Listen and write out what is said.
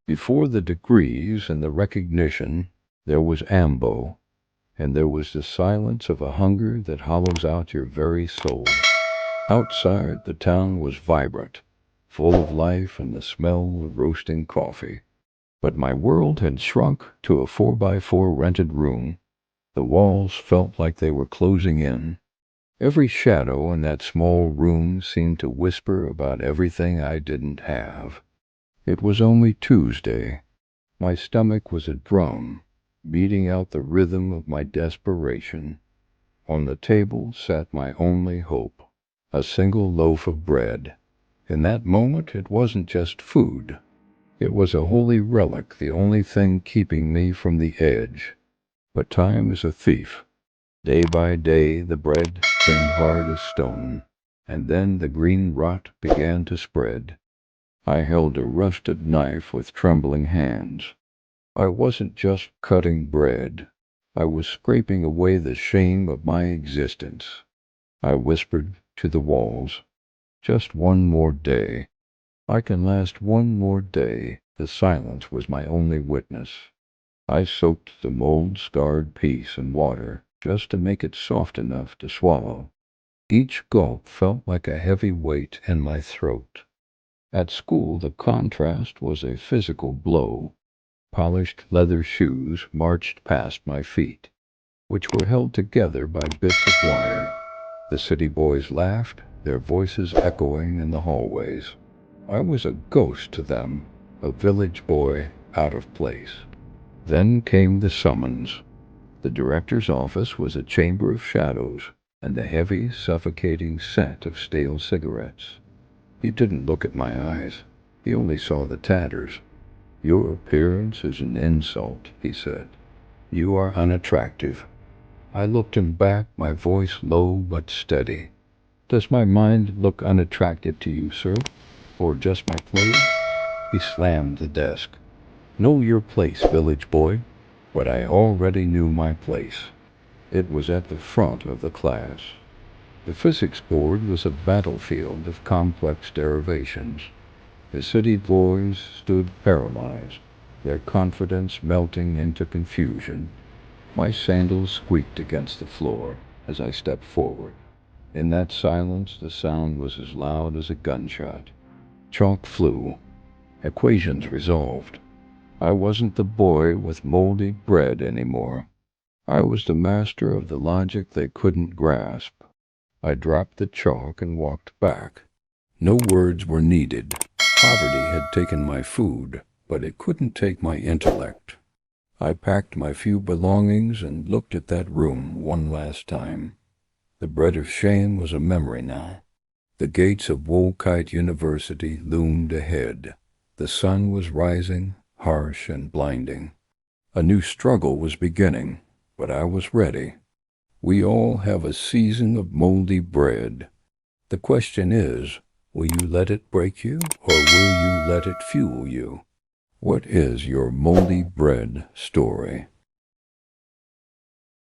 Before the degrees and the recognition, there was Ambo, and there was the silence of a hunger that hollows out your very soul. Outside, the town was vibrant, full of life and the smell of roasting coffee. But my world had shrunk to a 4x4 rented room. The walls felt like they were closing in. Every shadow in that small room seemed to whisper about everything I didn't have. It was only Tuesday. My stomach was a drum, beating out the rhythm of my desperation. On the table sat my only hope, a single loaf of bread. In that moment it wasn't just food. It was a holy relic, the only thing keeping me from the edge. But time is a thief. Day by day the bread turned hard as stone, and then the green rot began to spread. I held a rusted knife with trembling hands. I wasn't just cutting bread. I was scraping away the shame of my existence. I whispered to the walls, "Just one more day. I can last one more day." The silence was my only witness. I soaked the mold-scarred piece in water just to make it soft enough to swallow. Each gulp felt like a heavy weight in my throat. At school, the contrast was a physical blow. Polished leather shoes marched past my feet, which were held together by bits of wire. The city boys laughed, their voices echoing in the hallways. I was a ghost to them, a village boy out of place. Then came the summons. The director's office was a chamber of shadows and the heavy, suffocating scent of stale cigarettes. He didn't look at my eyes. He only saw the tatters. "Your appearance is an insult," he said. "You are unattractive." I looked him back, my voice low but steady. "Does my mind look unattractive to you, sir? Or just my clothes?" He slammed the desk. "Know your place, village boy." But I already knew my place. It was at the front of the class. The physics board was a battlefield of complex derivations. The city boys stood paralyzed, their confidence melting into confusion. My sandals squeaked against the floor as I stepped forward. In that silence, the sound was as loud as a gunshot. Chalk flew. Equations resolved. I wasn't the boy with moldy bread anymore. I was the master of the logic they couldn't grasp. I dropped the chalk and walked back. No words were needed. Poverty had taken my food, but it couldn't take my intellect. I packed my few belongings and looked at that room one last time. The bread of shame was a memory now. The gates of Wolkite University loomed ahead. The sun was rising, harsh and blinding. A new struggle was beginning, but I was ready. We all have a season of moldy bread. The question is, will you let it break you, or will you let it fuel you? What is your moldy bread story?